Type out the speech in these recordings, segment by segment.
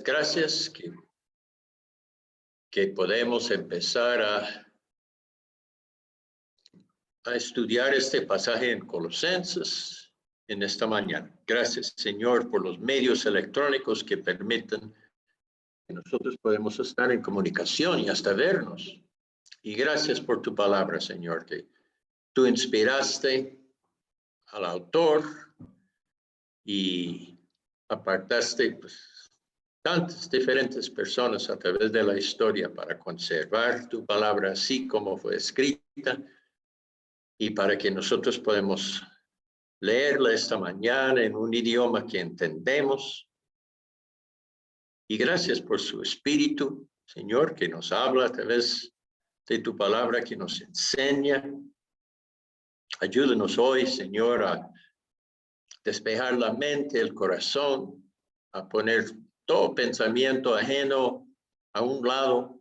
gracias que podemos empezar a estudiar este pasaje en Colosenses en esta mañana. Gracias, Señor, por los medios electrónicos que permiten que nosotros podemos estar en comunicación y hasta vernos. Y gracias por tu palabra, Señor, que tú inspiraste al autor y apartaste tantas diferentes personas a través de la historia para conservar tu palabra así como fue escrita y para que nosotros podamos leerla esta mañana en un idioma que entendemos. Y gracias por su espíritu, Señor, que nos habla a través de tu palabra, que nos enseña. Ayúdanos hoy, Señor, a despejar la mente, el corazón, a poner todo pensamiento ajeno a un lado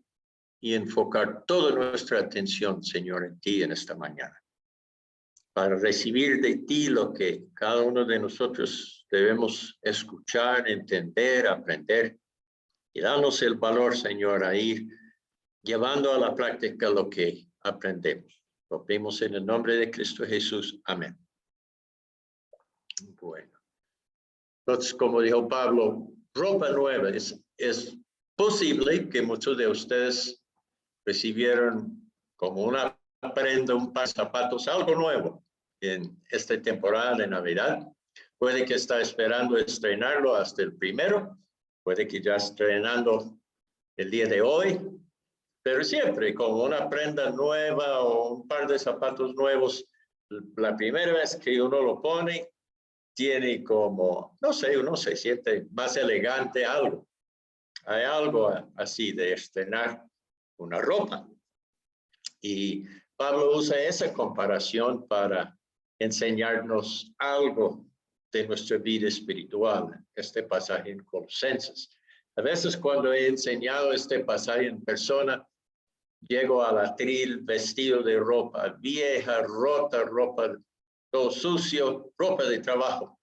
y enfocar toda nuestra atención, Señor, en ti en esta mañana, para recibir de ti lo que cada uno de nosotros debemos escuchar, entender, aprender, y danos el valor, Señor, a ir llevando a la práctica lo que aprendemos. Lo pedimos en el nombre de Cristo Jesús. Amén. Bueno. Entonces, como dijo Pablo, ropa nueva. Es posible que muchos de ustedes recibieron como una prenda, un par de zapatos, algo nuevo en esta temporada de Navidad. Puede que está esperando estrenarlo hasta el 1. Puede que ya estrenando el día de hoy. Pero siempre como una prenda nueva o un par de zapatos nuevos, la primera vez que uno lo pone, tiene como, no sé, uno se siente más elegante, algo. Hay algo así de estrenar una ropa. Y Pablo usa esa comparación para enseñarnos algo de nuestra vida espiritual, este pasaje en Colosenses. A veces cuando he enseñado este pasaje en persona, llego al atril vestido de ropa vieja, rota, ropa todo sucio, ropa de trabajo.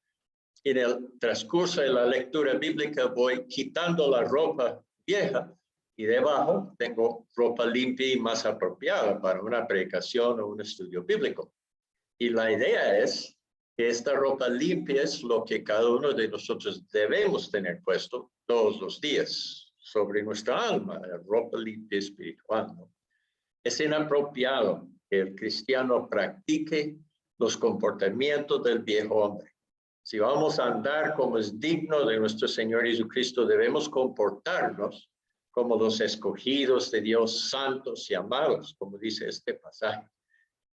En el transcurso de la lectura bíblica voy quitando la ropa vieja y debajo tengo ropa limpia y más apropiada para una predicación o un estudio bíblico. Y la idea es que esta ropa limpia es lo que cada uno de nosotros debemos tener puesto todos los días sobre nuestra alma, la ropa limpia espiritual, ¿no? Es inapropiado que el cristiano practique los comportamientos del viejo hombre. Si vamos a andar como es digno de nuestro Señor Jesucristo, debemos comportarnos como los escogidos de Dios, santos y amados, como dice este pasaje.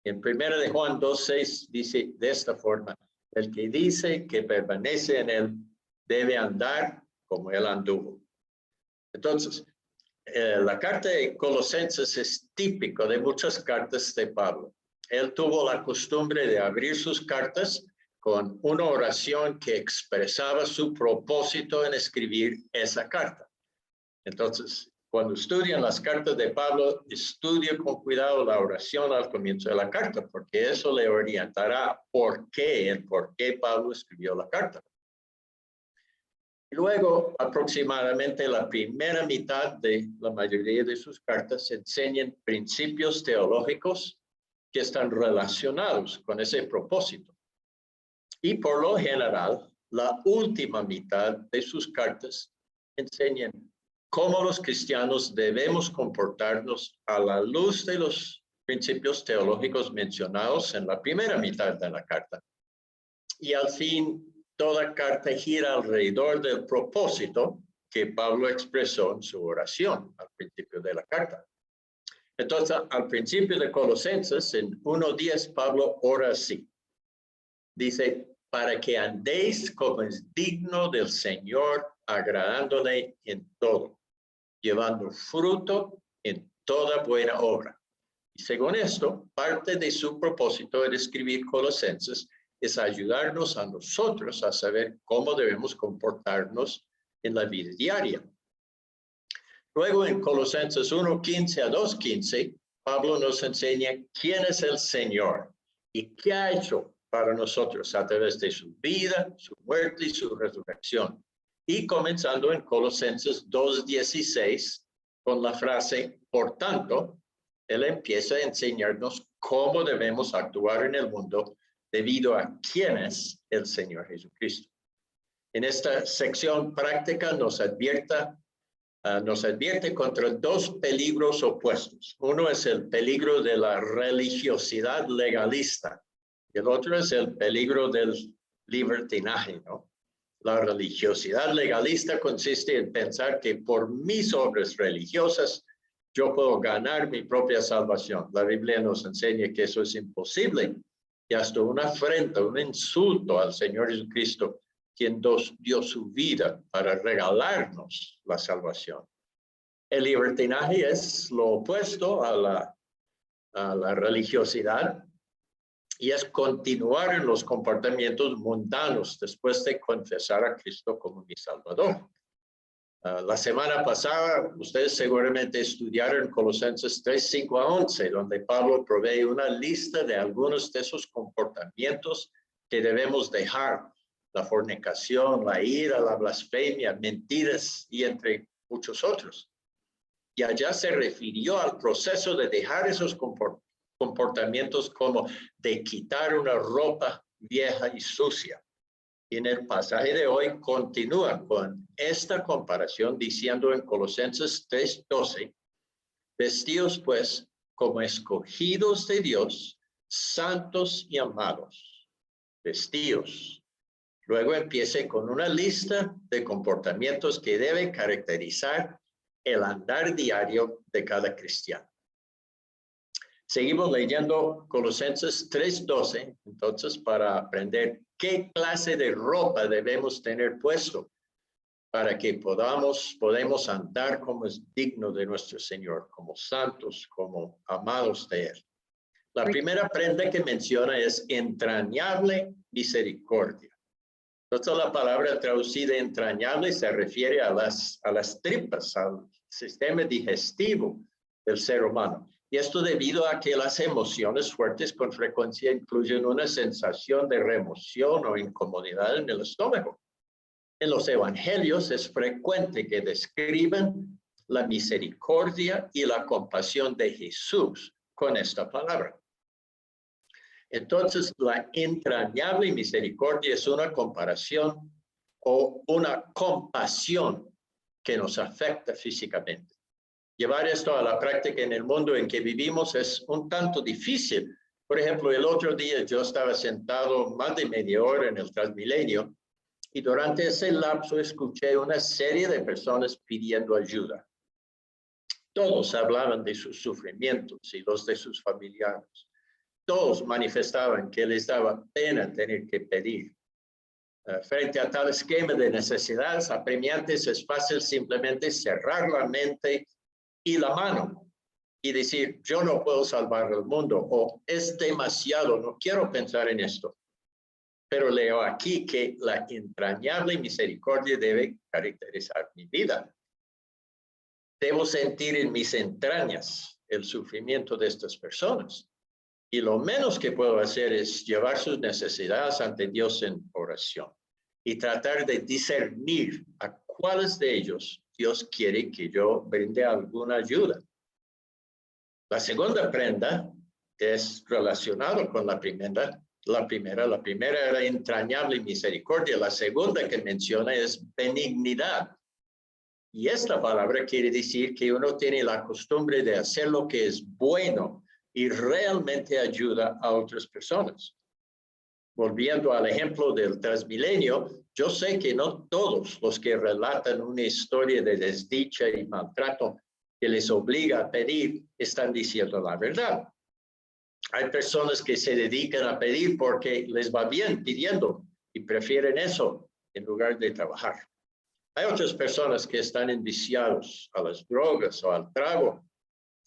En 1 de Juan 2:6 dice de esta forma: el que dice que permanece en él debe andar como él anduvo. Entonces, la carta de Colosenses es típico de muchas cartas de Pablo. Él tuvo la costumbre de abrir sus cartas con una oración que expresaba su propósito en escribir esa carta. Entonces, cuando estudian las cartas de Pablo, estudie con cuidado la oración al comienzo de la carta, porque eso le orientará por qué Pablo escribió la carta. Luego, aproximadamente la primera mitad de la mayoría de sus cartas enseñan principios teológicos que están relacionados con ese propósito. Y por lo general, la última mitad de sus cartas enseñan cómo los cristianos debemos comportarnos a la luz de los principios teológicos mencionados en la primera mitad de la carta. Y al fin, toda carta gira alrededor del propósito que Pablo expresó en su oración al principio de la carta. Entonces, al principio de Colosenses, en 1:10, Pablo ora así. Dice: para que andéis como es digno del Señor, agradándole en todo, llevando fruto en toda buena obra. Y según esto, parte de su propósito en escribir Colosenses es ayudarnos a nosotros a saber cómo debemos comportarnos en la vida diaria. Luego en Colosenses 1:15 a 2:15, Pablo nos enseña quién es el Señor y qué ha hecho para nosotros a través de su vida, su muerte y su resurrección. y comenzando en Colosenses 2:16 con la frase, por tanto, él empieza a enseñarnos cómo debemos actuar en el mundo debido a quién es el Señor Jesucristo. En esta sección práctica nos advierte contra dos peligros opuestos. Uno es el peligro de la religiosidad legalista y el otro es el peligro del libertinaje, ¿no? La religiosidad legalista consiste en pensar que por mis obras religiosas yo puedo ganar mi propia salvación. La Biblia nos enseña que eso es imposible y hasta una afrenta, un insulto al Señor Jesucristo, quien dio su vida para regalarnos la salvación. El libertinaje es lo opuesto a la religiosidad y es continuar en los comportamientos mundanos después de confesar a Cristo como mi Salvador. La semana pasada, ustedes seguramente estudiaron Colosenses 3:5-11, donde Pablo provee una lista de algunos de esos comportamientos que debemos dejar: la fornicación, la ira, la blasfemia, mentiras y entre muchos otros. Y allá se refirió al proceso de dejar esos comportamientos como de quitar una ropa vieja y sucia. Y en el pasaje de hoy continúa con esta comparación diciendo en Colosenses 3:12, vestidos pues como escogidos de Dios, santos y amados, vestidos. Luego empiece con una lista de comportamientos que debe caracterizar el andar diario de cada cristiano. Seguimos leyendo Colosenses 3:12, entonces, para aprender qué clase de ropa debemos tener puesto para que podemos andar como es digno de nuestro Señor, como santos, como amados de Él. La primera prenda que menciona es entrañable misericordia. Entonces, la palabra traducida entrañable se refiere a las tripas, al sistema digestivo del ser humano. Y esto debido a que las emociones fuertes con frecuencia incluyen una sensación de remoción o incomodidad en el estómago. En los evangelios es frecuente que describen la misericordia y la compasión de Jesús con esta palabra. Entonces, la entrañable misericordia es una comparación o una compasión que nos afecta físicamente. Llevar esto a la práctica en el mundo en que vivimos es un tanto difícil. Por ejemplo, el otro día yo estaba sentado más de media hora en el Transmilenio y durante ese lapso escuché una serie de personas pidiendo ayuda. Todos hablaban de sus sufrimientos y los de sus familiares. Todos manifestaban que les daba pena tener que pedir. Frente a tal esquema de necesidades apremiantes es fácil simplemente cerrar la mente y la mano y decir, yo no puedo salvar el mundo, o es demasiado, no quiero pensar en esto. Pero leo aquí que la entrañable misericordia debe caracterizar mi vida. Debo sentir en mis entrañas el sufrimiento de estas personas. Y lo menos que puedo hacer es llevar sus necesidades ante Dios en oración y tratar de discernir a cuáles de ellos Dios quiere que yo brinde alguna ayuda. La segunda prenda es relacionada con la primera. La primera era entrañable misericordia. La segunda que menciona es benignidad. Y esta palabra quiere decir que uno tiene la costumbre de hacer lo que es bueno y realmente ayuda a otras personas. Volviendo al ejemplo del Transmilenio, yo sé que no todos los que relatan una historia de desdicha y maltrato que les obliga a pedir están diciendo la verdad. Hay personas que se dedican a pedir porque les va bien pidiendo y prefieren eso en lugar de trabajar. Hay otras personas que están enviciados a las drogas o al trago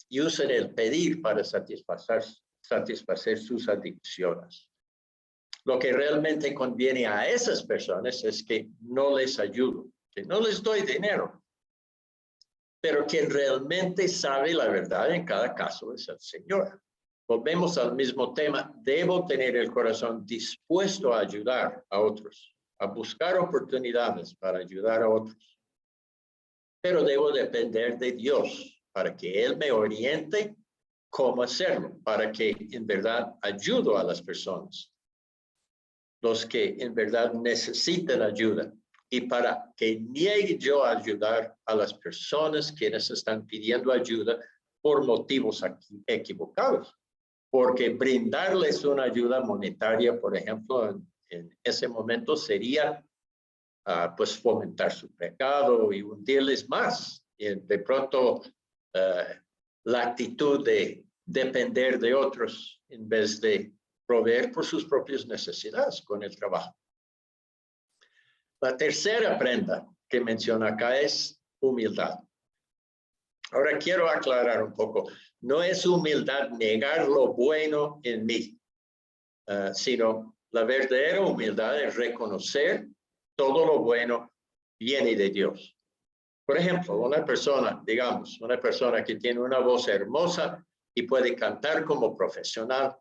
y usan el pedir para satisfacer sus adicciones. Lo que realmente conviene a esas personas es que no les ayudo, que no les doy dinero. Pero quien realmente sabe la verdad en cada caso es el Señor. Volvemos al mismo tema. Debo tener el corazón dispuesto a ayudar a otros, a buscar oportunidades para ayudar a otros. Pero debo depender de Dios para que Él me oriente cómo hacerlo, para que en verdad ayudo a las personas, los que en verdad necesitan ayuda, y para que niegue yo a ayudar a las personas quienes están pidiendo ayuda por motivos equivocados. Porque brindarles una ayuda monetaria, por ejemplo, en ese momento sería pues fomentar su pecado y hundirles más. Y de pronto la actitud de depender de otros en vez de proveer por sus propias necesidades con el trabajo. La tercera prenda que menciona acá es humildad. Ahora quiero aclarar un poco. No es humildad negar lo bueno en mí, sino la verdadera humildad es reconocer todo lo bueno viene de Dios. Por ejemplo, una persona, digamos, una persona que tiene una voz hermosa y puede cantar como profesional,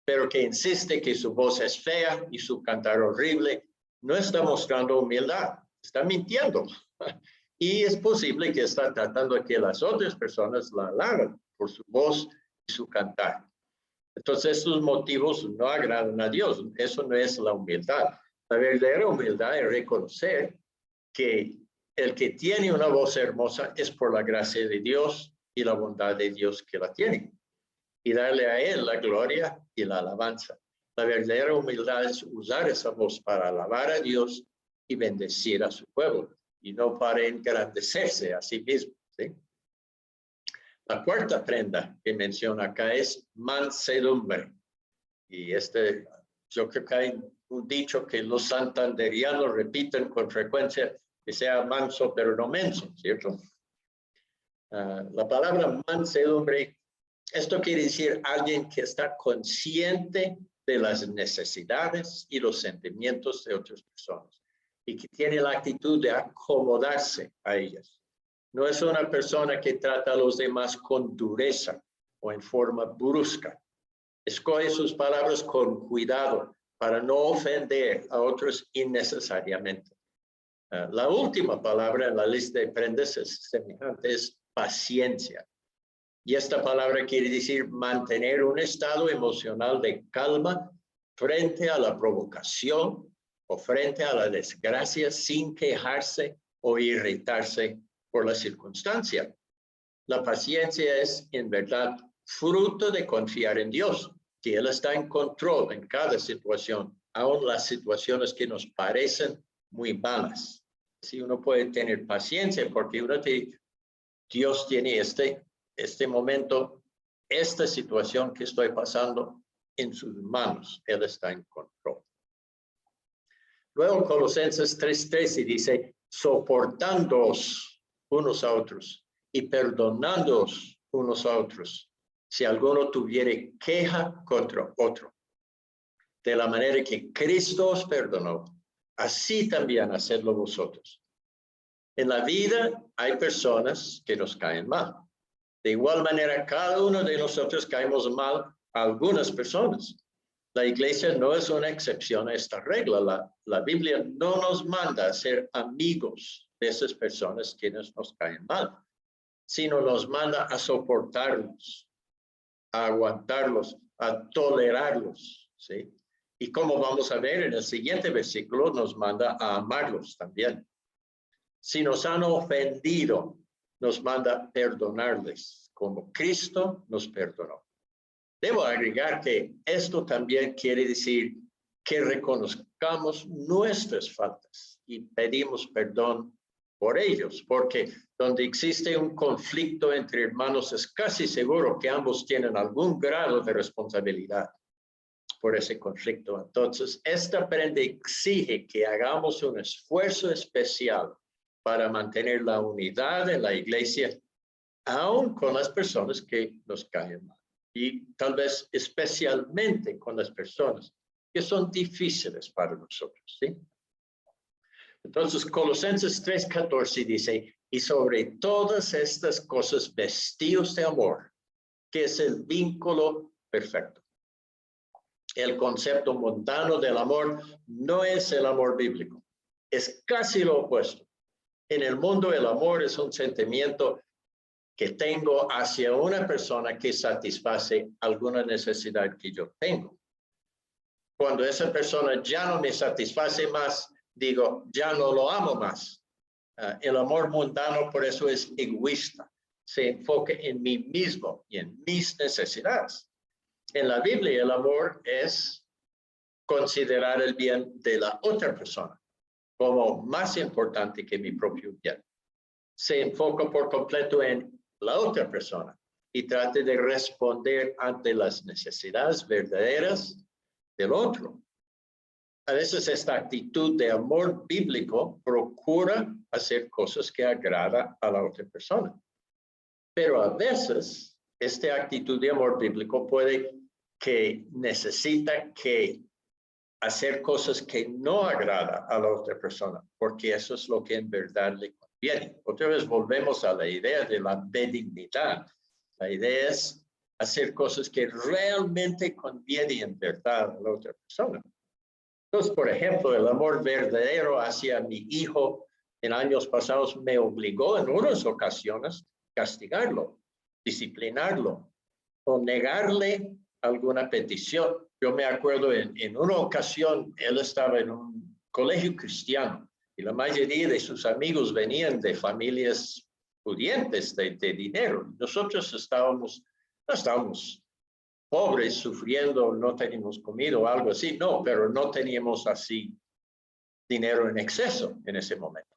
pero que insiste que su voz es fea y su cantar horrible, no está mostrando humildad, está mintiendo. Y es posible que está tratando de que las otras personas la alaben por su voz y su cantar. Entonces, estos motivos no agradan a Dios. Eso no es la humildad. La verdadera humildad es reconocer que el que tiene una voz hermosa es por la gracia de Dios y la bondad de Dios que la tiene. Y darle a Él la gloria y la alabanza. La verdadera humildad es usar esa voz para alabar a Dios y bendecir a su pueblo, y no para engrandecerse a sí mismo, ¿sí? La cuarta prenda que menciona acá es mansedumbre. Y yo creo que hay un dicho que los santanderianos repiten con frecuencia, que sea manso pero no menso, ¿cierto? La palabra mansedumbre, esto quiere decir alguien que está consciente de las necesidades y los sentimientos de otras personas y que tiene la actitud de acomodarse a ellas. No es una persona que trata a los demás con dureza o en forma brusca. Escoge sus palabras con cuidado para no ofender a otros innecesariamente. La última palabra en la lista de prendas es semejante, es paciencia. Y esta palabra quiere decir mantener un estado emocional de calma frente a la provocación o frente a la desgracia sin quejarse o irritarse por la circunstancia. La paciencia es en verdad fruto de confiar en Dios, que Él está en control en cada situación, aun las situaciones que nos parecen muy malas. Si uno puede tener paciencia porque Dios tiene este momento, esta situación que estoy pasando en sus manos. Él está en control. Luego Colosenses 3:13 dice, soportándoos unos a otros y perdonándoos unos a otros, si alguno tuviere queja contra otro. De la manera que Cristo os perdonó, así también hacedlo vosotros. En la vida hay personas que nos caen mal. De igual manera, cada uno de nosotros caemos mal a algunas personas. La iglesia no es una excepción a esta regla. La Biblia no nos manda a ser amigos de esas personas quienes nos caen mal, sino nos manda a soportarlos, a aguantarlos, a tolerarlos, ¿sí? Y como vamos a ver en el siguiente versículo, nos manda a amarlos también. Si nos han ofendido, nos manda perdonarles, como Cristo nos perdonó. Debo agregar que esto también quiere decir que reconozcamos nuestras faltas y pedimos perdón por ellos, porque donde existe un conflicto entre hermanos es casi seguro que ambos tienen algún grado de responsabilidad por ese conflicto. Entonces, esta prenda exige que hagamos un esfuerzo especial para mantener la unidad en la iglesia, aun con las personas que nos caen mal. Y tal vez especialmente con las personas que son difíciles para nosotros, ¿sí? Entonces, Colosenses 3:14 dice, y sobre todas estas cosas vestidos de amor, que es el vínculo perfecto. El concepto mundano del amor no es el amor bíblico. Es casi lo opuesto. En el mundo, el amor es un sentimiento que tengo hacia una persona que satisface alguna necesidad que yo tengo. Cuando esa persona ya no me satisface más, digo, ya no lo amo más. El amor mundano por eso es egoísta. Se enfoca en mí mismo y en mis necesidades. En la Biblia, el amor es considerar el bien de la otra persona como más importante que mi propio bien. Se enfoca por completo en la otra persona y trata de responder ante las necesidades verdaderas del otro. A veces esta actitud de amor bíblico procura hacer cosas que agradan a la otra persona. Pero a veces esta actitud de amor bíblico puede que necesita que hacer cosas que no agrada a la otra persona, porque eso es lo que en verdad le conviene. Otra vez volvemos a la idea de la benignidad. La idea es hacer cosas que realmente convienen en verdad a la otra persona. Entonces, por ejemplo, el amor verdadero hacia mi hijo en años pasados me obligó en unas ocasiones a castigarlo, disciplinarlo o negarle alguna petición. Yo me acuerdo en una ocasión, él estaba en un colegio cristiano y la mayoría de sus amigos venían de familias pudientes de dinero. Nosotros no estábamos pobres, sufriendo, no teníamos comida o algo así, no, pero no teníamos así dinero en exceso en ese momento.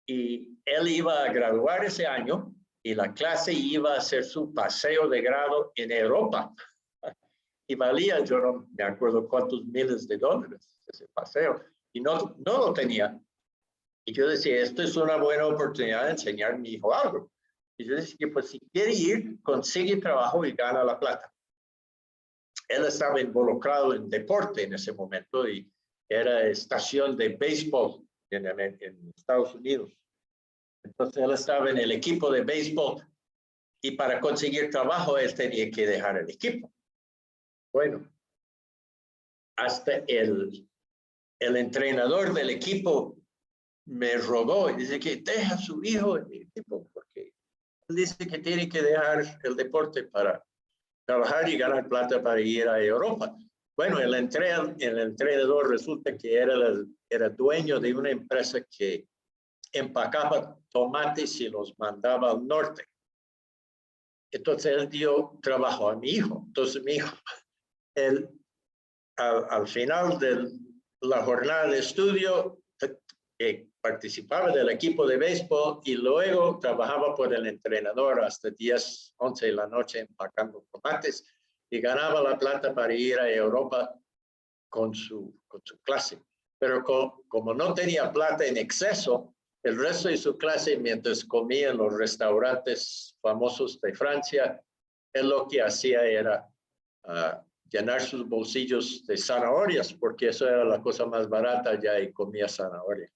Y él iba a graduar ese año y la clase iba a hacer su paseo de grado en Europa. Y valía, yo no me acuerdo cuántos miles de dólares ese paseo. Y no lo tenía. Y yo decía, esto es una buena oportunidad de enseñar a mi hijo algo. Y yo decía, pues si quiere ir, consigue trabajo y gana la plata. Él estaba involucrado en deporte en ese momento y era estación de béisbol en Estados Unidos. Entonces él estaba en el equipo de béisbol y para conseguir trabajo él tenía que dejar el equipo. Bueno, hasta el entrenador del equipo me rogó y dice que deja a su hijo en el equipo porque él dice que tiene que dejar el deporte para trabajar y ganar plata para ir a Europa. Bueno, el entrenador resulta que era dueño de una empresa que empacaba tomates y los mandaba al norte. Entonces él dio trabajo a mi hijo. Entonces mi hijo, él, al final de la jornada de estudio, participaba del equipo de béisbol y luego trabajaba por el entrenador hasta 10, 11 de la noche empacando tomates y ganaba la plata para ir a Europa con su clase. Pero como no tenía plata en exceso, el resto de su clase, mientras comía en los restaurantes famosos de Francia, él lo que hacía era llenar sus bolsillos de zanahorias, porque eso era la cosa más barata ya y comía zanahoria.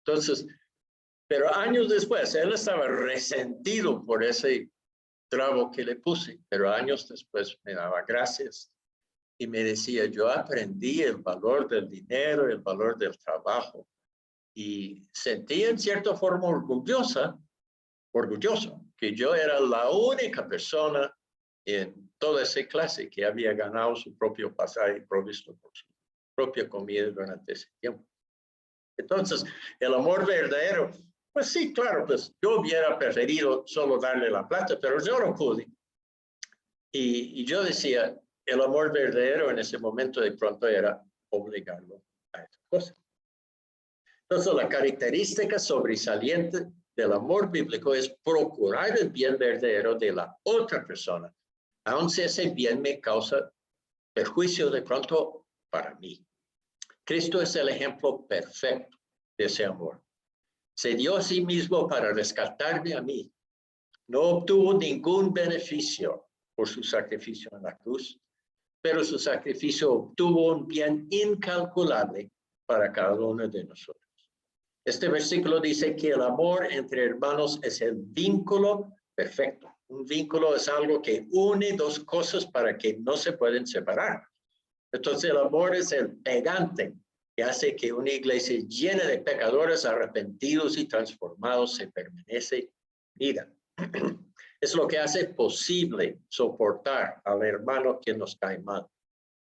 Entonces, pero años después, él estaba resentido por ese trago que le puse, pero años después me daba gracias y me decía, yo aprendí el valor del dinero, el valor del trabajo y sentí en cierta forma orgulloso que yo era la única persona en toda esa clase que había ganado su propio pasaje y provisto por su propia comida durante ese tiempo. Entonces, el amor verdadero, pues sí, claro, pues yo hubiera preferido solo darle la plata, pero yo no pude. Y yo decía, el amor verdadero en ese momento de pronto era obligarlo a esa cosa. Entonces, la característica sobresaliente del amor bíblico es procurar el bien verdadero de la otra persona, aun si ese bien me causa perjuicio de pronto para mí. Cristo es el ejemplo perfecto de ese amor. Se dio a sí mismo para rescatarme a mí. No obtuvo ningún beneficio por su sacrificio en la cruz, pero su sacrificio obtuvo un bien incalculable para cada uno de nosotros. Este versículo dice que el amor entre hermanos es el vínculo perfecto. Un vínculo es algo que une dos cosas para que no se pueden separar. Entonces el amor es el pegante que hace que una iglesia llena de pecadores arrepentidos y transformados se permanece unida. Es lo que hace posible soportar al hermano que nos cae mal.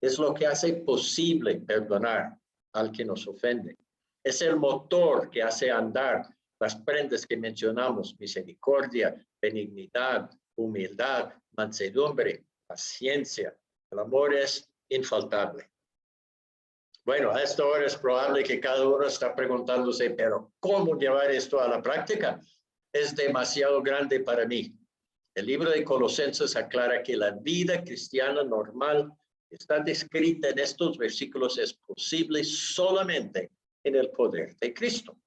Es lo que hace posible perdonar al que nos ofende. Es el motor que hace andar las prendas que mencionamos: misericordia, benignidad, humildad, mansedumbre, paciencia. El amor es infaltable. Bueno, a esta hora es probable que cada uno está preguntándose, pero ¿cómo llevar esto a la práctica? Es demasiado grande para mí. El libro de Colosenses aclara que la vida cristiana normal está descrita en estos versículos es posible solamente en el poder de Cristo.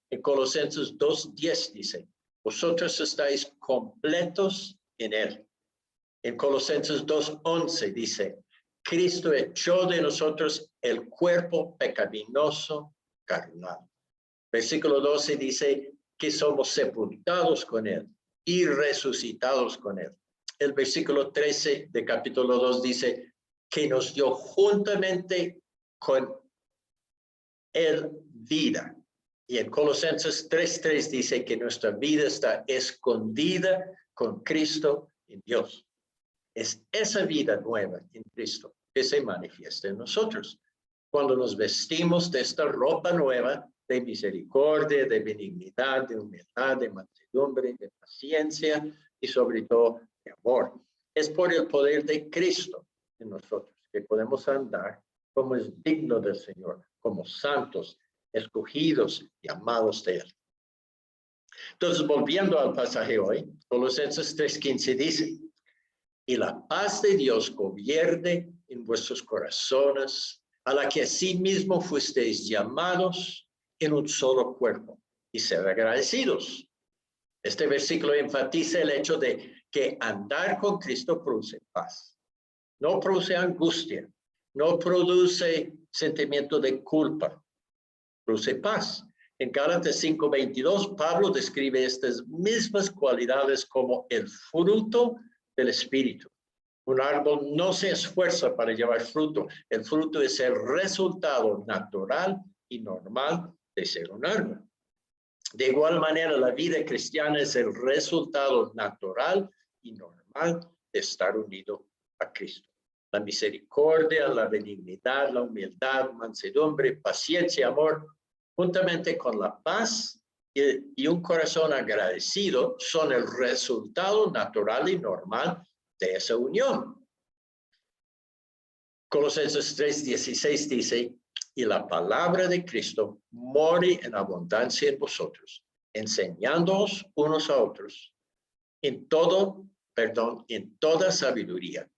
En Colosenses 2:10 dice, vosotros estáis completos en él. En Colosenses 2:11 dice, Cristo echó de nosotros el cuerpo pecaminoso carnal. Versículo 12 dice que somos sepultados con él y resucitados con él. El versículo 13 de capítulo 2 dice que nos dio juntamente con él vida. Y en Colosenses 3:3 dice que nuestra vida está escondida con Cristo en Dios. Es esa vida nueva en Cristo que se manifiesta en nosotros. Cuando nos vestimos de esta ropa nueva de misericordia, de benignidad, de humildad, de mansedumbre, de paciencia y sobre todo de amor. Es por el poder de Cristo en nosotros que podemos andar como es digno del Señor, como santos, escogidos y amados de Él. Entonces, volviendo al pasaje hoy, Colosenses 3:15 dice, y la paz de Dios gobierne en vuestros corazones, a la que asimismo fuisteis llamados en un solo cuerpo, y ser agradecidos. Este versículo enfatiza el hecho de que andar con Cristo produce paz. No produce angustia, no produce sentimiento de culpa, produce paz. En Gálatas 5:22, Pablo describe estas mismas cualidades como el fruto del Espíritu. Un árbol no se esfuerza para llevar fruto. El fruto es el resultado natural y normal de ser un árbol. De igual manera, la vida cristiana es el resultado natural y normal de estar unido a Cristo. La misericordia, la benignidad, la humildad, mansedumbre, paciencia, amor, juntamente con la paz y un corazón agradecido, son el resultado natural y normal de esa unión. Colosenses 3:16 dice, y la palabra de Cristo more en abundancia en vosotros, enseñándoos unos a otros en toda sabiduría,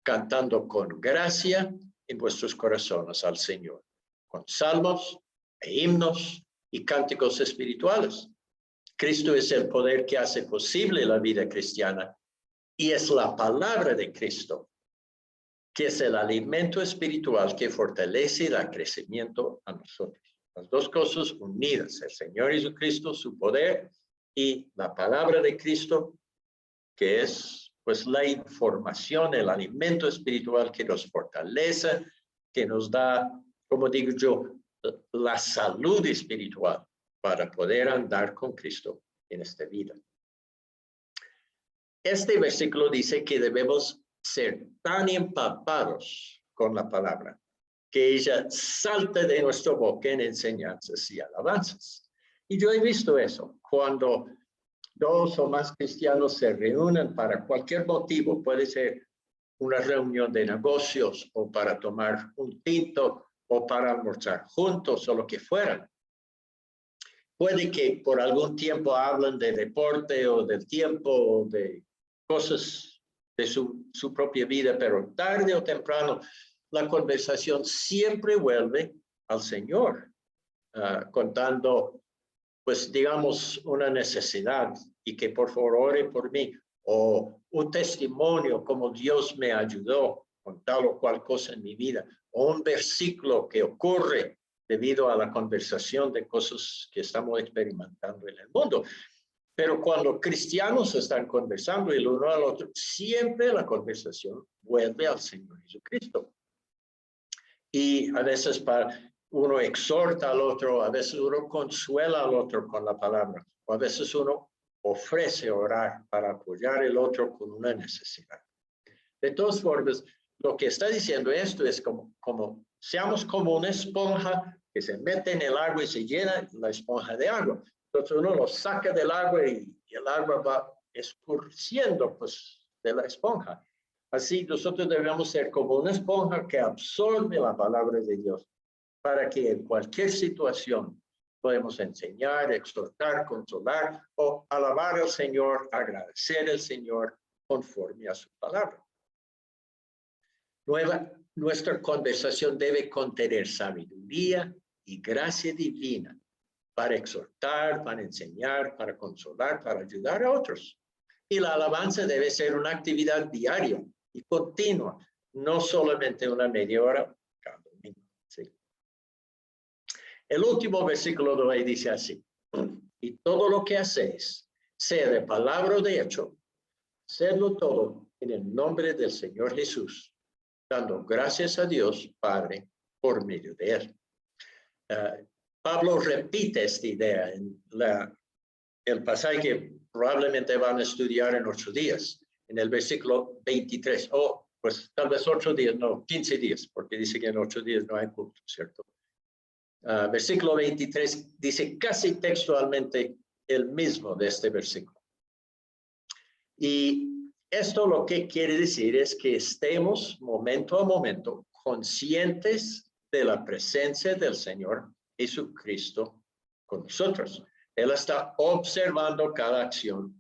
cantando con gracia en vuestros corazones al Señor, con salmos e himnos y cánticos espirituales. Cristo es el poder que hace posible la vida cristiana y es la palabra de Cristo, que es el alimento espiritual que fortalece y da crecimiento a nosotros. Las dos cosas unidas, el Señor Jesucristo, su poder, y la palabra de Cristo, que es pues la información, el alimento espiritual que nos fortalece, que nos da, como digo yo, la salud espiritual para poder andar con Cristo en esta vida. Este versículo dice que debemos ser tan empapados con la palabra que ella salte de nuestra boca en enseñanzas y alabanzas. Y yo he visto eso cuando dos o más cristianos se reúnen para cualquier motivo, puede ser una reunión de negocios o para tomar un tinto o para almorzar juntos o lo que fuera. Puede que por algún tiempo hablen de deporte o del tiempo o de cosas de su propia vida, pero tarde o temprano la conversación siempre vuelve al Señor, contando, pues digamos, una necesidad y que por favor ore por mí, o un testimonio como Dios me ayudó con tal o cual cosa en mi vida, o un versículo que ocurre debido a la conversación de cosas que estamos experimentando en el mundo. Pero cuando cristianos están conversando el uno al otro, siempre la conversación vuelve al Señor Jesucristo. Y a veces uno exhorta al otro, a veces uno consuela al otro con la palabra, o a veces uno ofrece orar para apoyar al otro con una necesidad. De todas formas, lo que está diciendo esto es como seamos como una esponja que se mete en el agua y se llena la esponja de agua. Entonces uno lo saca del agua y el agua va escurriendo pues, de la esponja. Así nosotros debemos ser como una esponja que absorbe la palabra de Dios para que en cualquier situación podemos enseñar, exhortar, consolar o alabar al Señor, agradecer al Señor conforme a su palabra. Nuestra conversación debe contener sabiduría y gracia divina para exhortar, para enseñar, para consolar, para ayudar a otros. Y la alabanza debe ser una actividad diaria y continua, no solamente una media hora cada domingo. ¿Sí? El último versículo de hoy dice así: y todo lo que hacéis, sea de palabra o de hecho, hacedlo todo en el nombre del Señor Jesús, dando gracias a Dios Padre por medio de él. Pablo repite esta idea en el pasaje que probablemente van a estudiar en 8 días, en el versículo 23. Pues tal vez 8 días, no, 15 días, porque dice que en 8 días no hay culto, ¿cierto? Versículo 23 dice casi textualmente el mismo de este versículo. Y esto lo que quiere decir es que estemos momento a momento conscientes de la presencia del Señor Jesucristo con nosotros. Él está observando cada acción,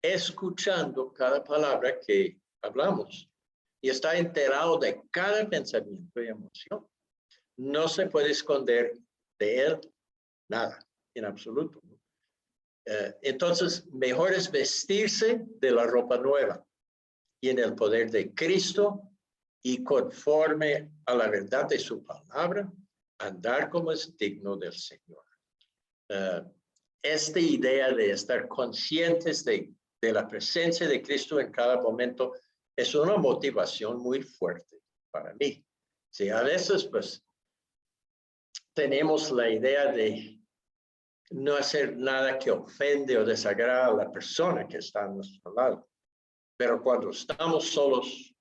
escuchando cada palabra que hablamos y está enterado de cada pensamiento y emoción. No se puede esconder de él nada, en absoluto. Entonces, mejor es vestirse de la ropa nueva y en el poder de Cristo y conforme a la verdad de su palabra, andar como es digno del Señor. Esta idea de estar conscientes de la presencia de Cristo en cada momento es una motivación muy fuerte para mí. Sí, a veces, pues, tenemos la idea de no hacer nada que ofende o desagrada a la persona que está a nuestro lado. Pero cuando estamos solos,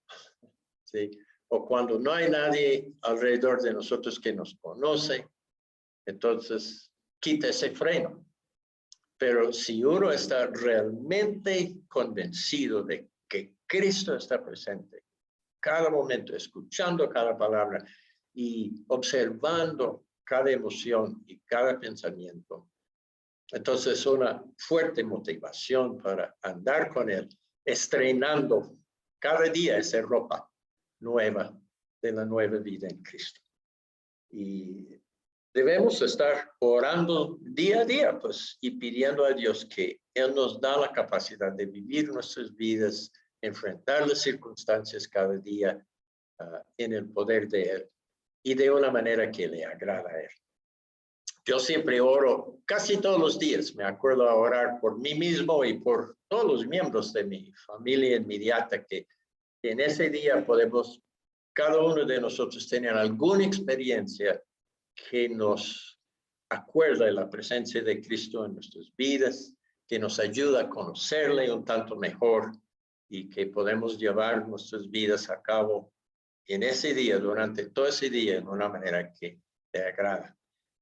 ¿sí? O cuando no hay nadie alrededor de nosotros que nos conoce, entonces quita ese freno. Pero si uno está realmente convencido de que Cristo está presente, cada momento, escuchando cada palabra y observando cada emoción y cada pensamiento, entonces es una fuerte motivación para andar con Él, estrenando cada día esa ropa nueva de la nueva vida en Cristo. Y debemos estar orando día a día, pues, y pidiendo a Dios que Él nos da la capacidad de vivir nuestras vidas, enfrentar las circunstancias cada día en el poder de Él y de una manera que le agrada a Él. Yo siempre oro casi todos los días, me acuerdo a orar por mí mismo y por todos los miembros de mi familia inmediata, que en ese día podemos, cada uno de nosotros, tener alguna experiencia que nos acuerda de la presencia de Cristo en nuestras vidas, que nos ayuda a conocerle un tanto mejor y que podemos llevar nuestras vidas a cabo en ese día, durante todo ese día, en una manera que te agrada.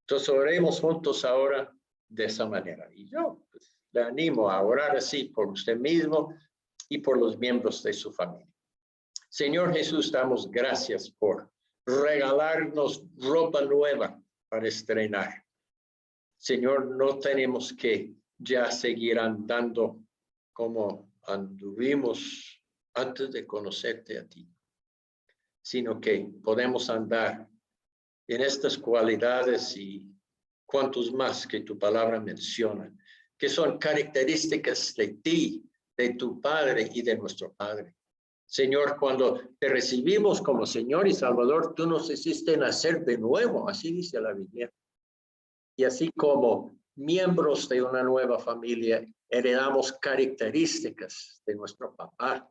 Entonces oremos juntos ahora de esa manera. Y yo pues, le animo a orar así por usted mismo y por los miembros de su familia. Señor Jesús, damos gracias por regalarnos ropa nueva para estrenar. Señor, no tenemos que ya seguir andando como anduvimos antes de conocerte a ti, sino que podemos andar en estas cualidades y cuantos más que tu palabra menciona, que son características de ti, de tu Padre y de nuestro Padre. Señor, cuando te recibimos como Señor y Salvador, tú nos hiciste nacer de nuevo, así dice la Biblia. Y así como miembros de una nueva familia, heredamos características de nuestro papá,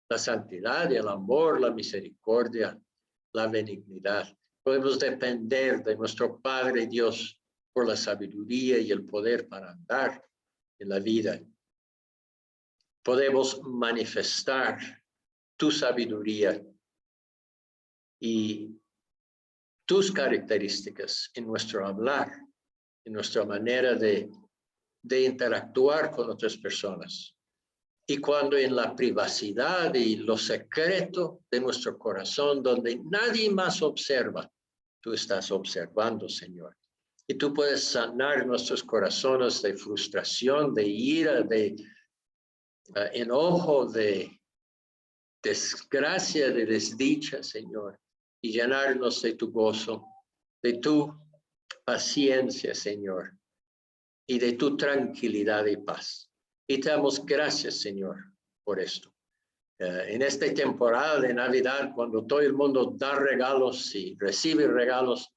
la santidad, el amor, la misericordia, la benignidad. Podemos depender de nuestro Padre Dios por la sabiduría y el poder para andar en la vida. Podemos manifestar tu sabiduría y tus características en nuestro hablar, en nuestra manera de interactuar con otras personas. Y cuando en la privacidad y lo secreto de nuestro corazón, donde nadie más observa, tú estás observando, Señor. Y tú puedes sanar nuestros corazones de frustración, de ira, de enojo, de desgracia, de desdicha, Señor. Y llenarnos de tu gozo, de tu paciencia, Señor. Y de tu tranquilidad y paz. Y te damos gracias, Señor, por esto. En esta temporada de Navidad, cuando todo el mundo da regalos y recibe regalos,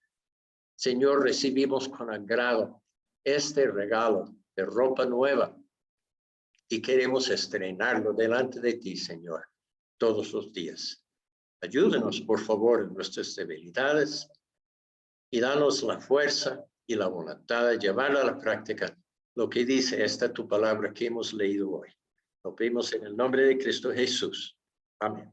Señor, recibimos con agrado este regalo de ropa nueva y queremos estrenarlo delante de ti, Señor, todos los días. Ayúdanos, por favor, en nuestras debilidades y danos la fuerza y la voluntad de llevar a la práctica lo que dice esta tu palabra que hemos leído hoy. Lo pedimos en el nombre de Cristo Jesús. Amén.